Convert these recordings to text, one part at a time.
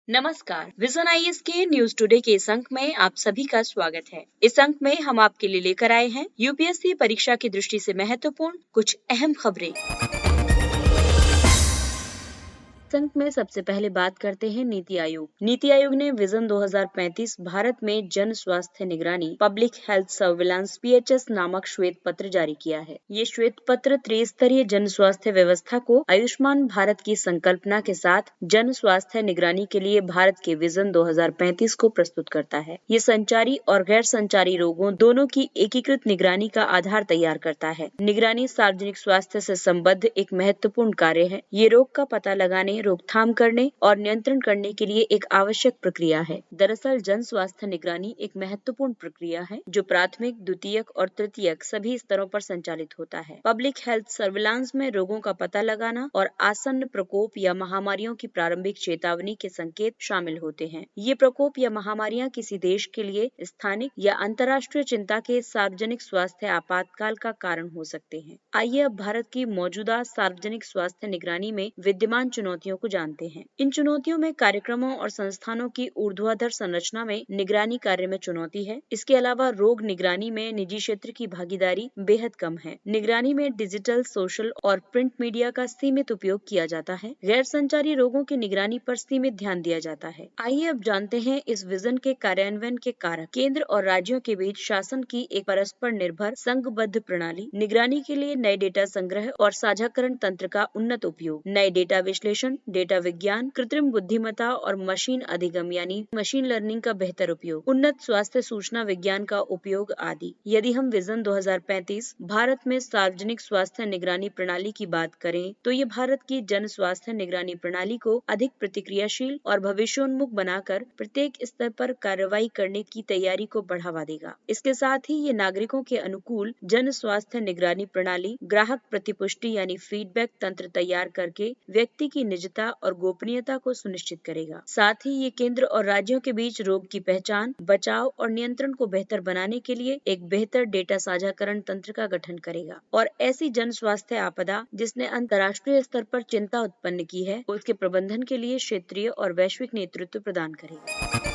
नमस्कार, vision IAS के news today के इस अंक में आप सभी का स्वागत है। इस अंक में हम आपके लिए लेकर आए हैं यूपीएससी परीक्षा की दृष्टि से महत्वपूर्ण कुछ अहम खबरें। इस अंक में सबसे पहले बात करते हैं नीति आयोग। नीति आयोग ने विजन 2035 भारत में जन स्वास्थ्य निगरानी पब्लिक हेल्थ सर्विलांस PHS नामक श्वेत पत्र जारी किया है। ये श्वेत पत्र त्रिस्तरीय जन स्वास्थ्य व्यवस्था को आयुष्मान भारत की संकल्पना के साथ जन स्वास्थ्य निगरानी के लिए भारत के विजन 2035 को प्रस्तुत करता है। ये संचारी और गैर संचारी रोगों दोनों की एकीकृत निगरानी का आधार तैयार करता है। निगरानी सार्वजनिक स्वास्थ्य से संबद्ध एक महत्वपूर्ण कार्य है। ये रोग का पता लगाने, रोकथाम करने और नियंत्रण करने के लिए एक आवश्यक प्रक्रिया है। दरअसल जन स्वास्थ्य निगरानी एक महत्वपूर्ण प्रक्रिया है जो प्राथमिक, द्वितीयक और तृतीयक सभी स्तरों पर संचालित होता है। पब्लिक हेल्थ सर्विलांस में रोगों का पता लगाना और आसन्न प्रकोप या महामारियों की प्रारंभिक चेतावनी के संकेत शामिल होते हैं। ये प्रकोप या महामारियां किसी देश के लिए स्थानिक या अंतर्राष्ट्रीय चिंता के सार्वजनिक स्वास्थ्य आपातकाल का कारण हो सकते हैं। आइए अब भारत की मौजूदा सार्वजनिक स्वास्थ्य निगरानी में विद्यमान चुनौतियों को जानते हैं। इन चुनौतियों में कार्यक्रमों और संस्थानों की ऊर्ध्वाधर संरचना में निगरानी कार्य में चुनौती है। इसके अलावा रोग निगरानी में निजी क्षेत्र की भागीदारी बेहद कम है। निगरानी में डिजिटल, सोशल और प्रिंट मीडिया का सीमित उपयोग किया जाता है। गैर संचारी रोगों की निगरानी पर सीमित ध्यान दिया जाता है। आइए अब जानते हैं इस विजन के कार्यान्वयन के कारक। केंद्र और राज्यों के बीच शासन की एक परस्पर निर्भर संघबद्ध प्रणाली, निगरानी के लिए नए डेटा संग्रह और साझाकरण तंत्र का उन्नत उपयोग, नए डेटा विश्लेषण, डेटा विज्ञान, कृत्रिम बुद्धिमत्ता और मशीन अधिगम यानी मशीन लर्निंग का बेहतर उपयोग, उन्नत स्वास्थ्य सूचना विज्ञान का उपयोग आदि। यदि हम विजन 2035 भारत में सार्वजनिक स्वास्थ्य निगरानी प्रणाली की बात करें तो ये भारत की जन स्वास्थ्य निगरानी प्रणाली को अधिक प्रतिक्रियाशील और भविष्योन्मुख बनाकर प्रत्येक स्तर पर कार्रवाई करने की तैयारी को बढ़ावा देगा। इसके साथ ही ये नागरिकों के अनुकूल जन स्वास्थ्य निगरानी प्रणाली ग्राहक प्रतिपुष्टि यानी फीडबैक तंत्र तैयार करके व्यक्ति की निजता और गोपनीयता को सुनिश्चित करेगा। साथ ही ये केंद्र और राज्यों के बीच रोग की पहचान, बचाव और नियंत्रण को बेहतर बनाने के लिए एक बेहतर डेटा साझाकरण तंत्र का गठन करेगा और ऐसी जन स्वास्थ्य आपदा जिसने अंतर्राष्ट्रीय स्तर पर चिंता उत्पन्न की है, उसके प्रबंधन के लिए क्षेत्रीय और वैश्विक नेतृत्व प्रदान करेगा।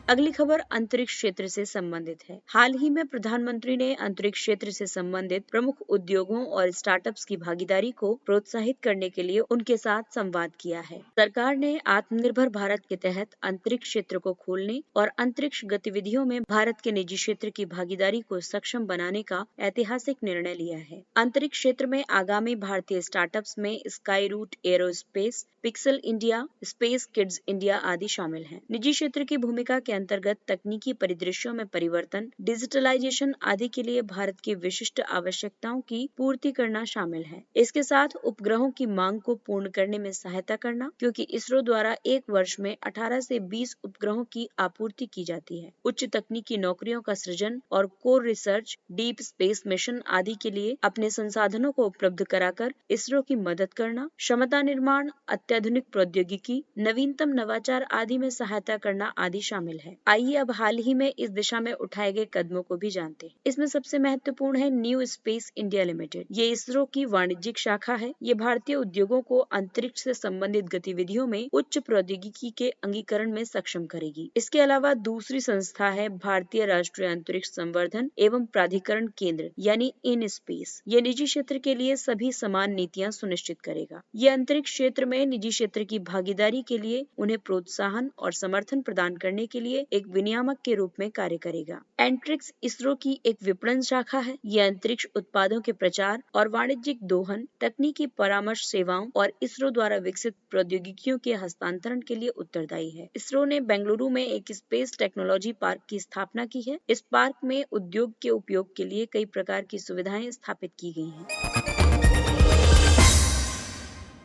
अगली खबर अंतरिक्ष क्षेत्र से संबंधित है। हाल ही में प्रधानमंत्री ने अंतरिक्ष क्षेत्र से संबंधित प्रमुख उद्योगों और स्टार्टअप्स की भागीदारी को प्रोत्साहित करने के लिए उनके साथ संवाद किया है। सरकार ने आत्मनिर्भर भारत के तहत अंतरिक्ष क्षेत्र को खोलने और अंतरिक्ष गतिविधियों में भारत के निजी क्षेत्र की भागीदारी को सक्षम बनाने का ऐतिहासिक निर्णय लिया है। अंतरिक्ष क्षेत्र में आगामी भारतीय स्टार्टअप्स में Skyroot Aerospace, Pixxel India, Space Kidz India आदि शामिल हैं। निजी क्षेत्र की भूमिका के अंतर्गत तकनीकी परिदृश्यों में परिवर्तन, डिजिटलाइजेशन आदि के लिए भारत की विशिष्ट आवश्यकताओं की पूर्ति करना शामिल है। इसके साथ उपग्रहों की मांग को पूर्ण करने में सहायता करना, क्योंकि इसरो द्वारा एक वर्ष में 18 से 20 उपग्रहों की आपूर्ति की जाती है। उच्च तकनीकी नौकरियों का सृजन और core research, deep space mission आदि के लिए अपने संसाधनों को उपलब्ध कराकर इसरो की मदद करना, क्षमता निर्माण, अत्याधुनिक प्रौद्योगिकी, नवीनतम नवाचार आदि में सहायता करना आदि शामिल है। आइए अब हाल ही में इस दिशा में उठाए गए कदमों को भी जानते हैं। इसमें सबसे महत्वपूर्ण है न्यू स्पेस इंडिया लिमिटेड। ये इसरो की वाणिज्यिक शाखा है। ये भारतीय उद्योगों को अंतरिक्ष से संबंधित गतिविधियों में उच्च प्रौद्योगिकी के अंगीकरण में सक्षम करेगी। इसके अलावा दूसरी संस्था है भारतीय राष्ट्रीय अंतरिक्ष संवर्धन एवं प्राधिकरण केंद्र यानी इन स्पेस। ये निजी क्षेत्र के लिए सभी समान नीतियां सुनिश्चित करेगा। ये अंतरिक्ष क्षेत्र में निजी क्षेत्र की भागीदारी के लिए उन्हें प्रोत्साहन और समर्थन प्रदान करने के लिए एक विनियामक के रूप में कार्य करेगा। एंट्रिक्स इसरो की एक विपणन शाखा है। ये अंतरिक्ष उत्पादों के प्रचार और वाणिज्यिक दोहन, तकनीकी परामर्श सेवाओं और इसरो द्वारा विकसित प्रौद्योगिकियों के हस्तांतरण के लिए उत्तरदायी है। इसरो ने बेंगलुरु में एक स्पेस टेक्नोलॉजी पार्क की स्थापना की है। इस पार्क में उद्योग के उपयोग के लिए कई प्रकार की सुविधाएं स्थापित की गई हैं।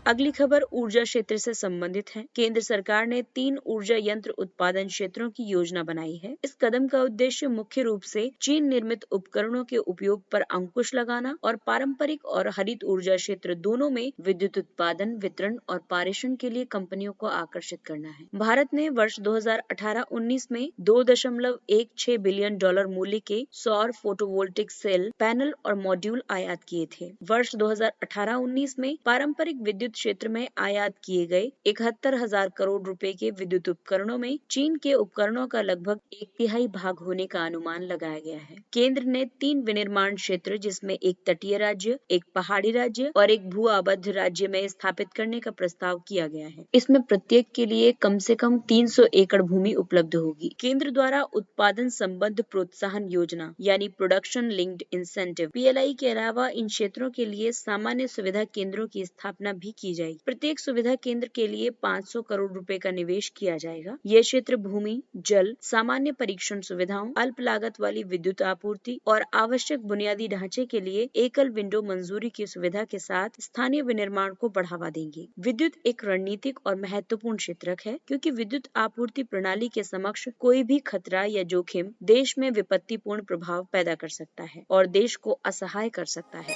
अगली खबर ऊर्जा क्षेत्र से संबंधित है। केंद्र सरकार ने 3 ऊर्जा यंत्र उत्पादन क्षेत्रों की योजना बनाई है। इस कदम का उद्देश्य मुख्य रूप से चीन निर्मित उपकरणों के उपयोग पर अंकुश लगाना और पारंपरिक और हरित ऊर्जा क्षेत्र दोनों में विद्युत उत्पादन, वितरण और पारेषण के लिए कंपनियों को आकर्षित करना है। भारत ने वर्ष 2018-19 में $2.16 बिलियन मूल्य के सौर फोटोवोल्टिक सेल, पैनल और मॉड्यूल आयात किए थे। वर्ष 2018-19 में पारंपरिक विद्युत क्षेत्र में आयात किए गए 71,000 करोड़ रुपए के विद्युत उपकरणों में चीन के उपकरणों का लगभग 1/3 भाग होने का अनुमान लगाया गया है। केंद्र ने 3 विनिर्माण क्षेत्र, जिसमें एक तटीय राज्य, एक पहाड़ी राज्य और एक भू आबद्ध राज्य में स्थापित करने का प्रस्ताव किया गया है। इसमें प्रत्येक के लिए कम से कम 300 एकड़ भूमि उपलब्ध होगी। केंद्र द्वारा उत्पादन संबद्ध प्रोत्साहन योजना यानी प्रोडक्शन लिंक्ड इंसेंटिव PLI के अलावा इन क्षेत्रों के लिए सामान्य सुविधा केंद्रों की स्थापना भी की जाएगी। प्रत्येक सुविधा केंद्र के लिए 500 करोड़ रुपए का निवेश किया जाएगा। ये क्षेत्र भूमि, जल, सामान्य परीक्षण सुविधाओं, अल्प लागत वाली विद्युत आपूर्ति और आवश्यक बुनियादी ढांचे के लिए एकल विंडो मंजूरी की सुविधा के साथ स्थानीय विनिर्माण को बढ़ावा देंगे। विद्युत एक रणनीतिक और महत्वपूर्ण क्षेत्र है, क्योंकि विद्युत आपूर्ति प्रणाली के समक्ष कोई भी खतरा या जोखिम देश में विपत्तिपूर्ण प्रभाव पैदा कर सकता है और देश को असहाय कर सकता है।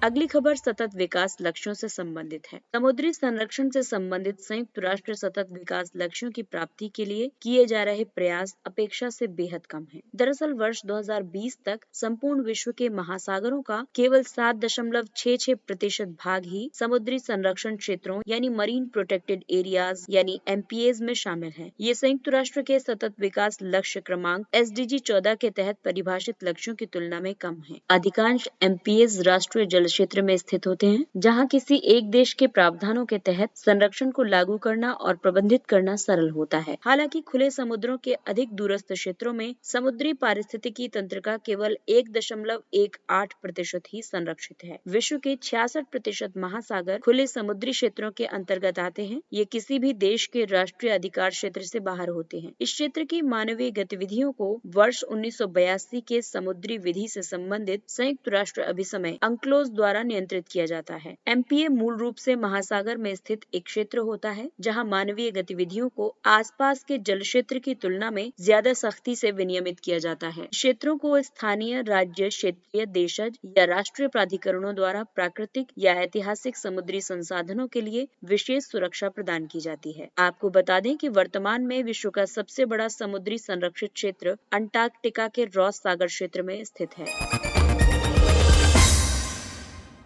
अगली खबर सतत विकास लक्ष्यों से संबंधित है। समुद्री संरक्षण से संबंधित संयुक्त राष्ट्र सतत विकास लक्ष्यों की प्राप्ति के लिए किए जा रहे प्रयास अपेक्षा से बेहद कम हैं। दरअसल वर्ष 2020 तक संपूर्ण विश्व के महासागरों का केवल 7.66% भाग ही समुद्री संरक्षण क्षेत्रों यानी मरीन प्रोटेक्टेड एरियाज यानी MPAs में शामिल है। ये संयुक्त राष्ट्र के सतत विकास लक्ष्य क्रमांक SDG 14 के तहत परिभाषित लक्ष्यों की तुलना में कम है। अधिकांश MPAs राष्ट्रीय जल क्षेत्र में स्थित होते हैं, जहां किसी एक देश के प्रावधानों के तहत संरक्षण को लागू करना और प्रबंधित करना सरल होता है। हालांकि खुले समुद्रों के अधिक दूरस्थ क्षेत्रों में समुद्री पारिस्थितिकी तंत्र का केवल 1.18% ही संरक्षित है। विश्व के 66% महासागर खुले समुद्री क्षेत्रों के अंतर्गत आते हैं। ये किसी भी देश के राष्ट्रीय अधिकार क्षेत्र से बाहर होते हैं। इस क्षेत्र की मानवीय गतिविधियों को वर्ष 1982 के समुद्री विधि से संबंधित संयुक्त राष्ट्र अभिसमय अंक्लोज द्वारा नियंत्रित किया जाता है। MPA मूल रूप से महासागर में स्थित एक क्षेत्र होता है, जहां मानवीय गतिविधियों को आसपास के जल क्षेत्र की तुलना में ज्यादा सख्ती से विनियमित किया जाता है। क्षेत्रों को स्थानीय, राज्य, क्षेत्रीय, देशज या राष्ट्रीय प्राधिकरणों द्वारा प्राकृतिक या ऐतिहासिक समुद्री संसाधनों के लिए विशेष सुरक्षा प्रदान की जाती है। आपको बता दें कि वर्तमान में विश्व का सबसे बड़ा समुद्री संरक्षित क्षेत्र अंटार्कटिका के रॉस सागर क्षेत्र में स्थित है।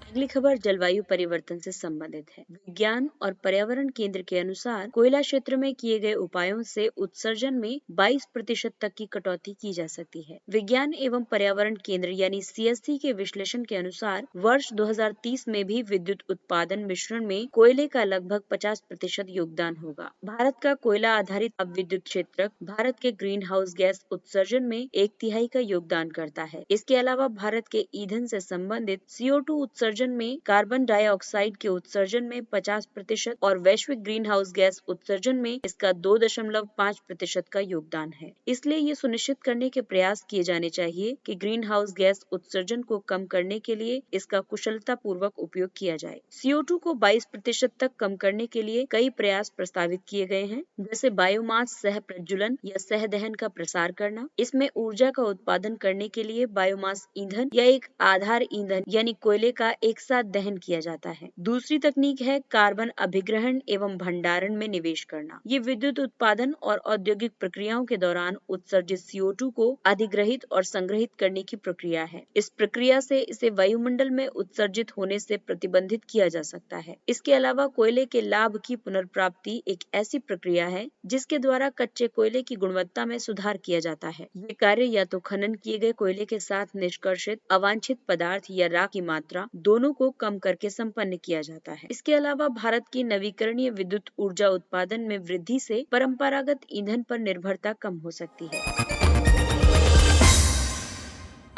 अगली खबर जलवायु परिवर्तन से संबंधित है। विज्ञान और पर्यावरण केंद्र के अनुसार कोयला क्षेत्र में किए गए उपायों से उत्सर्जन में 22% तक की कटौती की जा सकती है। विज्ञान एवं पर्यावरण केंद्र यानी CSC के विश्लेषण के अनुसार वर्ष 2030 में भी विद्युत उत्पादन मिश्रण में कोयले का लगभग 50% योगदान होगा। भारत का कोयला आधारित अब विद्युत क्षेत्र भारत के ग्रीन हाउस गैस उत्सर्जन में 1/3 का योगदान करता है। इसके अलावा भारत के ईंधन से संबंधित CO2 उत्सर्जन में कार्बन डाइऑक्साइड के उत्सर्जन में 50% और वैश्विक ग्रीन हाउस गैस उत्सर्जन में इसका 2.5% का योगदान है। इसलिए ये सुनिश्चित करने के प्रयास किए जाने चाहिए कि ग्रीन हाउस गैस उत्सर्जन को कम करने के लिए इसका कुशलता पूर्वक उपयोग किया जाए। CO2 को 22% तक कम करने के लिए कई प्रयास प्रस्तावित किए गए हैं, जैसे बायोमास सह प्रज्वलन या सह दहन का प्रसार करना। इसमें ऊर्जा का उत्पादन करने के लिए बायोमास ईंधन या एक आधार ईंधन यानी कोयले का एक साथ दहन किया जाता है। दूसरी तकनीक है कार्बन अभिग्रहण एवं भंडारण में निवेश करना। ये विद्युत उत्पादन और औद्योगिक प्रक्रियाओं के दौरान उत्सर्जित CO2 को अधिग्रहित और संग्रहित करने की प्रक्रिया है। इस प्रक्रिया से इसे वायुमंडल में उत्सर्जित होने से प्रतिबंधित किया जा सकता है। इसके अलावा कोयले के लाभ की पुनर्प्राप्ति एक ऐसी प्रक्रिया है जिसके द्वारा कच्चे कोयले की गुणवत्ता में सुधार किया जाता है। ये कार्य या तो खनन किए गए कोयले के साथ निष्कर्षित अवांछित पदार्थ या राख की मात्रा दोनों को कम करके संपन्न किया जाता है। इसके अलावा भारत की नवीकरणीय विद्युत ऊर्जा उत्पादन में वृद्धि से परंपरागत ईंधन पर निर्भरता कम हो सकती है।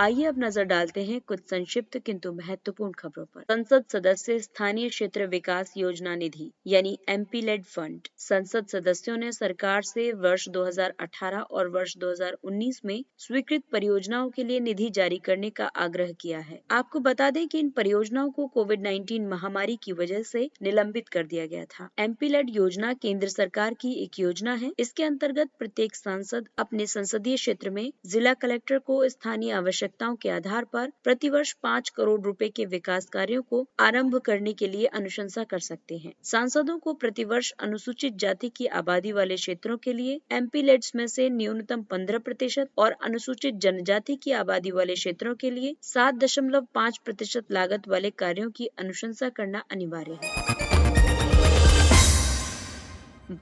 आइए अब नजर डालते हैं कुछ संक्षिप्त किंतु महत्वपूर्ण खबरों पर। संसद सदस्य स्थानीय क्षेत्र विकास योजना निधि यानी MP-लेड फंड। संसद सदस्यों ने सरकार से वर्ष 2018 और वर्ष 2019 में स्वीकृत परियोजनाओं के लिए निधि जारी करने का आग्रह किया है। आपको बता दें कि इन परियोजनाओं को कोविड-19 महामारी की वजह से निलंबित कर दिया गया था। MP-लेड योजना केंद्र सरकार की एक योजना है। इसके अंतर्गत प्रत्येक सांसद अपने संसदीय क्षेत्र में जिला कलेक्टर को स्थानीय आवश्यक आवश्यकताओं के आधार पर प्रतिवर्ष 5 करोड़ रुपए के विकास कार्यों को आरंभ करने के लिए अनुशंसा कर सकते हैं। सांसदों को प्रतिवर्ष अनुसूचित जाति की आबादी वाले क्षेत्रों के लिए एमपी-लेड्स में से न्यूनतम 15% और अनुसूचित जनजाति की आबादी वाले क्षेत्रों के लिए 7.5% लागत वाले कार्यों की अनुशंसा करना अनिवार्य है।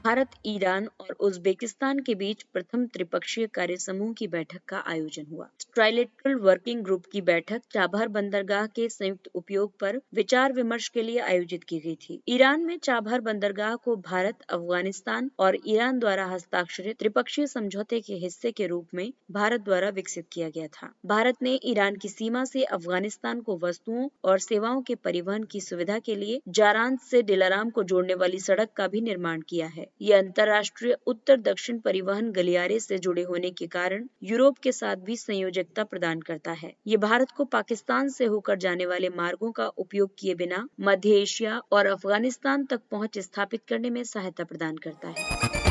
भारत, ईरान और उज्बेकिस्तान के बीच प्रथम त्रिपक्षीय कार्य समूह की बैठक का आयोजन हुआ। ट्राइलेटरल वर्किंग ग्रुप की बैठक चाबहार बंदरगाह के संयुक्त उपयोग पर विचार विमर्श के लिए आयोजित की गई थी। ईरान में चाबहार बंदरगाह को भारत, अफगानिस्तान और ईरान द्वारा हस्ताक्षरित त्रिपक्षीय समझौते के हिस्से के रूप में भारत द्वारा विकसित किया गया था। भारत ने ईरान की सीमा से अफगानिस्तान को वस्तुओं और सेवाओं के परिवहन की सुविधा के लिए जारान से दिलाराम को जोड़ने वाली सड़क का भी निर्माण किया है। यह अंतर्राष्ट्रीय उत्तर दक्षिण परिवहन गलियारे से जुड़े होने के कारण यूरोप के साथ भी संयोजकता प्रदान करता है। ये भारत को पाकिस्तान से होकर जाने वाले मार्गों का उपयोग किए बिना मध्य एशिया और अफगानिस्तान तक पहुंच स्थापित करने में सहायता प्रदान करता है।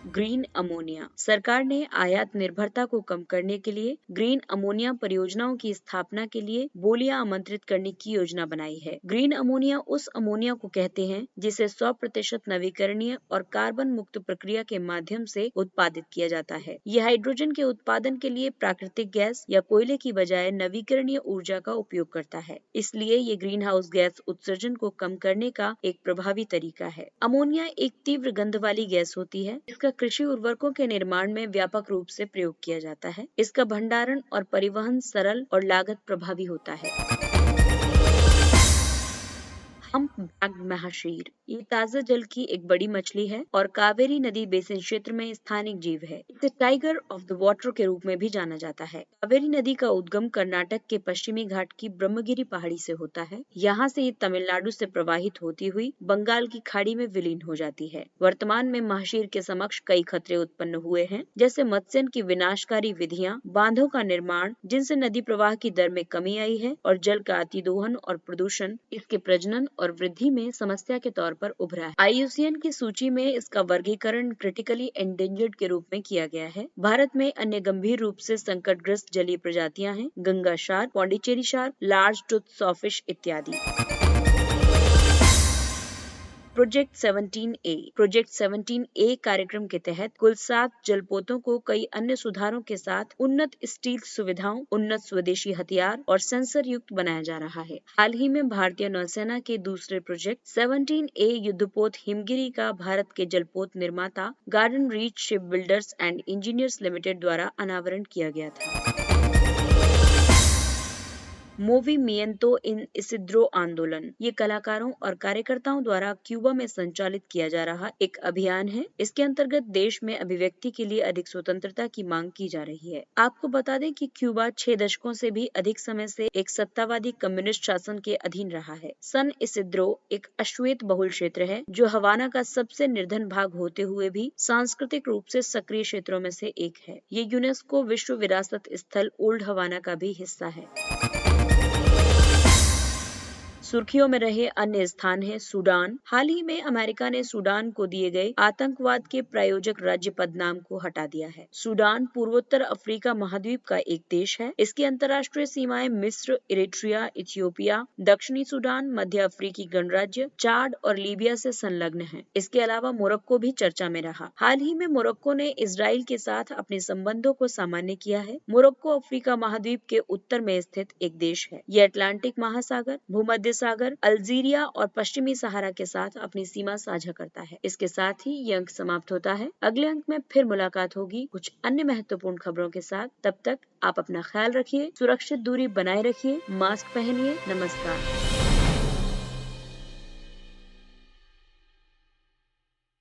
Green ammonia. सरकार ने आयात निर्भरता को कम करने के लिए ग्रीन अमोनिया परियोजनाओं की स्थापना के लिए बोलियां आमंत्रित करने की योजना बनाई है। ग्रीन अमोनिया उस अमोनिया को कहते हैं जिसे 100% नवीकरणीय और कार्बन मुक्त प्रक्रिया के माध्यम से उत्पादित किया जाता है। यह हाइड्रोजन के उत्पादन के लिए प्राकृतिक गैस या कोयले की बजाय नवीकरणीय ऊर्जा का उपयोग करता है। इसलिए ये ग्रीन हाउस गैस उत्सर्जन को कम करने का एक प्रभावी तरीका है। अमोनिया एक तीव्र गंध वाली गैस होती है। इसका कृषि उर्वरकों के निर्माण में व्यापक रूप से प्रयोग किया जाता है। इसका भंडारण और परिवहन सरल और लागत प्रभावी होता है। हम्पबैक्ड महाशीर। ये ताजा जल की एक बड़ी मछली है और कावेरी नदी बेसिन क्षेत्र में स्थानिक जीव है। इसे टाइगर ऑफ द वाटर के रूप में भी जाना जाता है। कावेरी नदी का उद्गम कर्नाटक के पश्चिमी घाट की ब्रह्मगिरी पहाड़ी से होता है। यहाँ से ये तमिलनाडु से प्रवाहित होती हुई बंगाल की खाड़ी में विलीन हो जाती है। वर्तमान में महाशीर के समक्ष कई खतरे उत्पन्न हुए हैं, जैसे मत्स्यन की विनाशकारी विधियां, बांधों का निर्माण जिनसे नदी प्रवाह की दर में कमी आई है, और जल का अतिदोहन और प्रदूषण इसके प्रजनन और वृद्धि में समस्या के तौर पर उभरा है। IUCN की सूची में इसका वर्गीकरण क्रिटिकली एंडेंजर्ड के रूप में किया गया है। भारत में अन्य गंभीर रूप से संकटग्रस्त जलीय प्रजातियां हैं: Ganga shark, Pondicherry shark, large tooth sawfish इत्यादि। प्रोजेक्ट 17A कार्यक्रम के तहत कुल 7 जलपोतों को कई अन्य सुधारों के साथ उन्नत स्टील सुविधाओं, उन्नत स्वदेशी हथियार और सेंसर युक्त बनाया जा रहा है। हाल ही में भारतीय नौसेना के दूसरे प्रोजेक्ट 17A युद्धपोत हिमगिरी का भारत के जलपोत निर्माता garden reach ship builders and engineers limited द्वारा अनावरण किया गया था। मोविमिएंतो इन इसिद्रो आंदोलन। ये कलाकारों और कार्यकर्ताओं द्वारा क्यूबा में संचालित किया जा रहा एक अभियान है। इसके अंतर्गत देश में अभिव्यक्ति के लिए अधिक स्वतंत्रता की मांग की जा रही है। आपको बता दें कि क्यूबा 6 दशकों से भी अधिक समय से एक सत्तावादी कम्युनिस्ट शासन के अधीन रहा है। सन इसिद्रो एक अश्वेत बहुल क्षेत्र है जो हवाना का सबसे निर्धन भाग होते हुए भी सांस्कृतिक रूप से सक्रिय क्षेत्रों में से एक है। ये यूनेस्को विश्व विरासत स्थल ओल्ड हवाना का भी हिस्सा है। सुर्खियों में रहे अन्य स्थान है सूडान। हाल ही में अमेरिका ने सूडान को दिए गए आतंकवाद के प्रायोजक राज्य पदनाम को हटा दिया है। सूडान पूर्वोत्तर अफ्रीका महाद्वीप का एक देश है। इसकी अंतर्राष्ट्रीय सीमाएं मिस्र, इरिट्रिया, इथियोपिया, दक्षिणी सूडान, मध्य अफ्रीकी गणराज्य, चाड और लीबिया से संलग्न है। इसके अलावा मोरक्को भी चर्चा में रहा। हाल ही में मोरक्को ने इजराइल के साथ अपने संबंधों को सामान्य किया है। मोरक्को अफ्रीका महाद्वीप के उत्तर में स्थित एक देश है। यह अटलांटिक महासागर, भूमध्य सागर, अल्जीरिया और पश्चिमी सहारा के साथ अपनी सीमा साझा करता है। इसके साथ ही ये अंक समाप्त होता है। अगले अंक में फिर मुलाकात होगी कुछ अन्य महत्वपूर्ण खबरों के साथ। तब तक आप अपना ख्याल रखिए, सुरक्षित दूरी बनाए रखिए, मास्क पहनिए। नमस्कार।